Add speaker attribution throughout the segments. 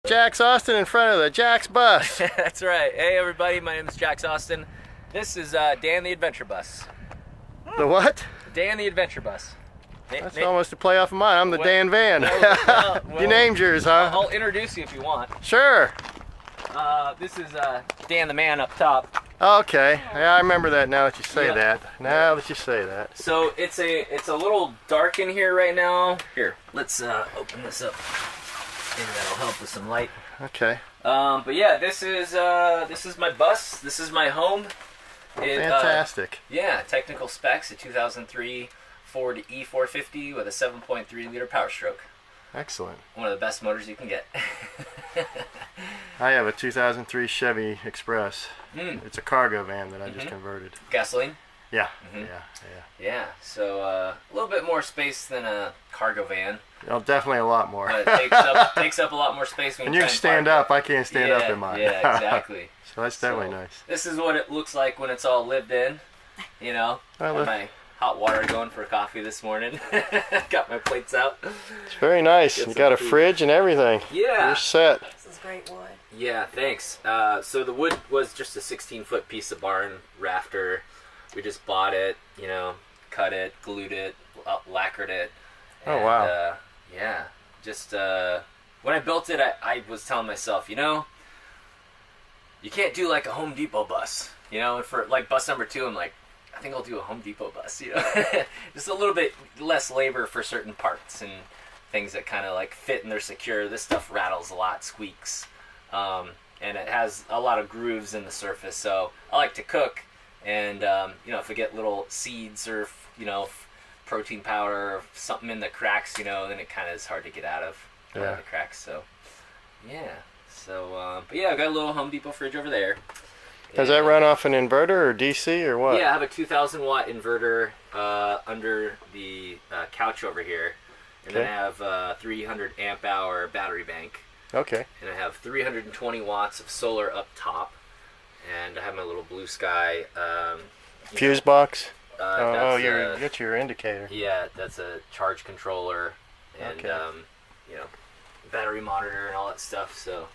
Speaker 1: Jax Austin in front of the Jax bus.
Speaker 2: That's right. Hey everybody, my name is Jax Austin. This is Dan the Adventure Bus.
Speaker 1: The what?
Speaker 2: Dan the Adventure Bus.
Speaker 1: That's almost a play off of mine. I'm the DanVan.
Speaker 2: Well,
Speaker 1: You named yours, huh?
Speaker 2: I'll introduce you if you want.
Speaker 1: Sure.
Speaker 2: This is Dan the Man up top.
Speaker 1: Okay. Yeah, I remember that now that you say
Speaker 2: Yeah.
Speaker 1: that. Now that you say that.
Speaker 2: So it's a little dark in here right now. Here, let's open this up. Maybe that'll help with some light.
Speaker 1: Okay.
Speaker 2: But yeah, this is my bus. This is my home.
Speaker 1: Fantastic.
Speaker 2: Yeah, technical specs: a 2003 Ford E450 with a 7.3 liter power stroke.
Speaker 1: Excellent.
Speaker 2: One of the best motors you can get.
Speaker 1: I have a 2003 Chevy Express. It's a cargo van that I just converted.
Speaker 2: Gasoline?
Speaker 1: Yeah.
Speaker 2: Yeah, so a little bit more space than a cargo van.
Speaker 1: Oh, definitely a lot more.
Speaker 2: But it takes up a lot more space when
Speaker 1: And
Speaker 2: you
Speaker 1: you
Speaker 2: try
Speaker 1: can stand
Speaker 2: park
Speaker 1: up. I can't stand up in mine.
Speaker 2: Yeah, exactly.
Speaker 1: So that's definitely nice.
Speaker 2: This is what it looks like when it's all lived in. You know,
Speaker 1: Well,
Speaker 2: my hot water going for coffee this morning. Got my plates out.
Speaker 1: It's very nice.
Speaker 2: Get
Speaker 1: You
Speaker 2: some
Speaker 1: got a
Speaker 2: food.
Speaker 1: fridge and everything.
Speaker 2: Yeah.
Speaker 1: You're set.
Speaker 3: This is great wood.
Speaker 2: Yeah, thanks. So the wood was just a 16-foot piece of barn rafter. We just bought it, you know, cut it, glued it, lacquered it.
Speaker 1: Oh, wow.
Speaker 2: Yeah, just when I built it, I was telling myself, you know, you can't do like a Home Depot bus, you know. And for like bus number 2, I'm like, I think I'll do a Home Depot bus, you know. Just a little bit less labor for certain parts and things that kind of like fit and they're secure. This stuff rattles a lot, squeaks, and it has a lot of grooves in the surface. So I like to cook, and you know, if I get little seeds or you know, protein powder or something in the cracks, you know, then it kind of is hard to get out of the cracks. So yeah. So but yeah, I got a little Home Depot fridge over there.
Speaker 1: Does that run off an inverter or DC or what?
Speaker 2: Yeah, I have a 2,000 watt inverter under the couch over here, and then I have a 300 amp hour battery bank.
Speaker 1: Okay.
Speaker 2: And I have 320 watts of solar up top, and I have my little blue sky
Speaker 1: Fuse box.
Speaker 2: That's
Speaker 1: that's your indicator.
Speaker 2: Yeah, that's a charge controller, and
Speaker 1: Okay.
Speaker 2: you know, battery monitor and all that stuff. So.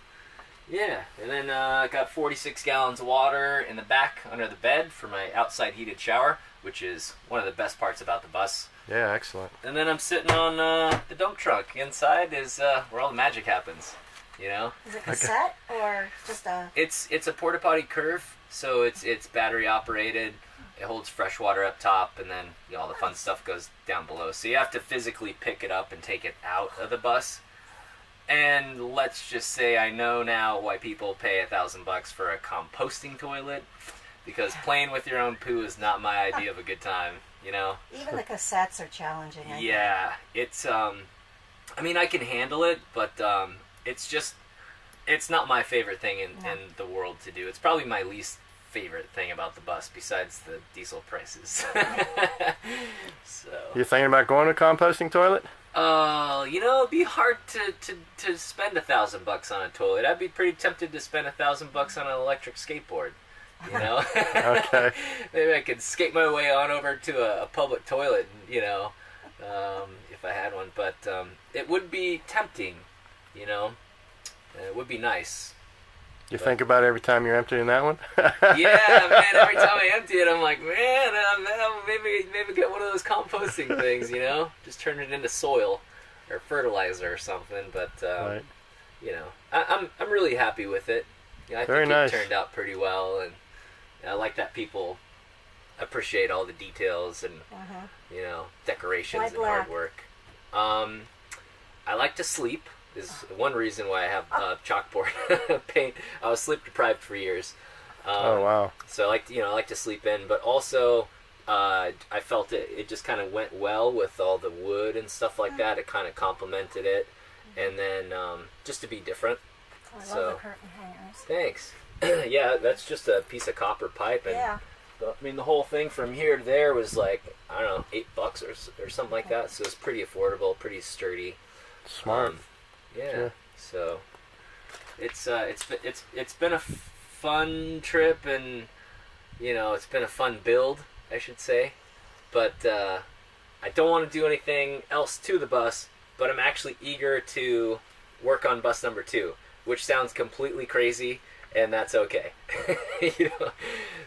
Speaker 2: Yeah, and then I got 46 gallons of water in the back under the bed for my outside heated shower, which is one of the best parts about the bus.
Speaker 1: Yeah, excellent.
Speaker 2: And then I'm sitting on the dump truck. Inside is where all the magic happens, you know?
Speaker 3: Is it cassette or just a...
Speaker 2: It's a porta potty curve, so it's battery operated. It holds fresh water up top, and then you know, all the fun stuff goes down below. So you have to physically pick it up and take it out of the bus. And let's just say I know now why people pay $1,000 for a composting toilet, because playing with your own poo is not my idea of a good time, you know?
Speaker 3: Even the cassettes are challenging, I think.
Speaker 2: Yeah, it's, I mean, I can handle it, but it's not my favorite thing in the world to do. It's probably my least favorite thing about the bus besides the diesel prices. So.
Speaker 1: You thinking about going to a composting toilet?
Speaker 2: You know, it'd be hard to spend $1,000 on a toilet. I'd be pretty tempted to spend $1,000 on an electric skateboard. You know,
Speaker 1: Okay.
Speaker 2: Maybe I could skate my way on over to a public toilet. You know, if I had one. But it would be tempting. You know, it would be nice.
Speaker 1: You think about it every time you're emptying that one?
Speaker 2: Yeah, man. Every time I empty it, I'm like, man, maybe get one of those composting things, you know, just turn it into soil or fertilizer or something. But
Speaker 1: Right.
Speaker 2: you know, I'm really happy with it. You know, I
Speaker 1: Very
Speaker 2: think
Speaker 1: nice.
Speaker 2: it turned out pretty well, and I like that people appreciate all the details and you know, decorations
Speaker 3: Why
Speaker 2: and
Speaker 3: black?
Speaker 2: hard work. I like to sleep. Is one reason why I have chalkboard paint. I was sleep deprived for years.
Speaker 1: Oh, wow.
Speaker 2: So I like to sleep in, but also I felt it just kind of went well with all the wood and stuff like that. It kind of complemented it, and then just to be different.
Speaker 3: I love
Speaker 2: So-
Speaker 3: the curtain hangers.
Speaker 2: Thanks. Yeah, that's just a piece of copper pipe, and
Speaker 3: Yeah.
Speaker 2: I mean the whole thing from here to there was like, I don't know, $8 or something like that. So it's pretty affordable, pretty sturdy.
Speaker 1: Smart.
Speaker 2: Yeah.
Speaker 1: Sure.
Speaker 2: So it's been a fun trip, and you know, it's been a fun build, I should say. But I don't want to do anything else to the bus, but I'm actually eager to work on bus number 2. which sounds completely crazy, and that's okay. You know,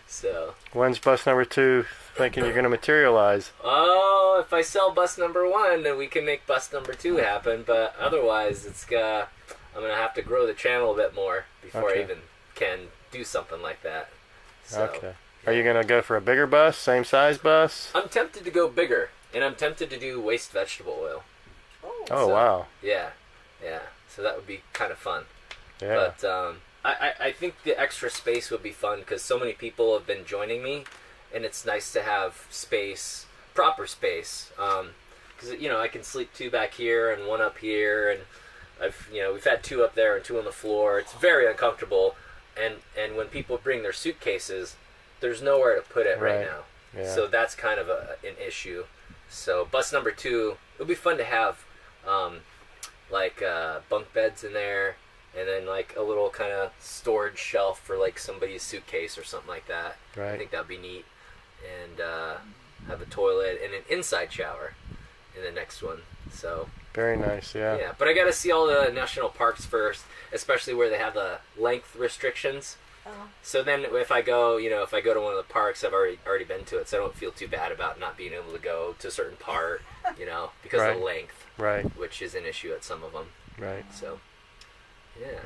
Speaker 2: so.
Speaker 1: When's bus number 2 thinking you're going to materialize?
Speaker 2: Oh, if I sell bus number 1, then we can make bus number 2 happen. But otherwise, I'm gonna have to grow the channel a bit more before I even can do something like that. So,
Speaker 1: okay. Are you going to go for a bigger bus, same size bus?
Speaker 2: I'm tempted to go bigger, and I'm tempted to do waste vegetable oil.
Speaker 1: Oh, wow.
Speaker 2: Yeah. So that would be kind of fun.
Speaker 1: Yeah.
Speaker 2: But I think the extra space would be fun because so many people have been joining me, and it's nice to have space, proper space. Because I can sleep 2 back here and 1 up here, and we've had 2 up there and 2 on the floor. It's very uncomfortable, and when people bring their suitcases, there's nowhere to put it right now.
Speaker 1: Yeah.
Speaker 2: So that's kind of an issue. So bus number 2, it would be fun to have bunk beds in there, and then like a little kind of storage shelf for like somebody's suitcase or something like that.
Speaker 1: Right.
Speaker 2: I think that'd be neat. And have a toilet and an inside shower in the next one. So
Speaker 1: Very nice, yeah.
Speaker 2: yeah, but I gotta see all the national parks first, especially where they have the length restrictions.
Speaker 3: Oh.
Speaker 2: So then if I go to one of the parks, I've already been to it, so I don't feel too bad about not being able to go to a certain part, because of length,
Speaker 1: Right.
Speaker 2: which is an issue at some of them.
Speaker 1: Right.
Speaker 2: So, yeah.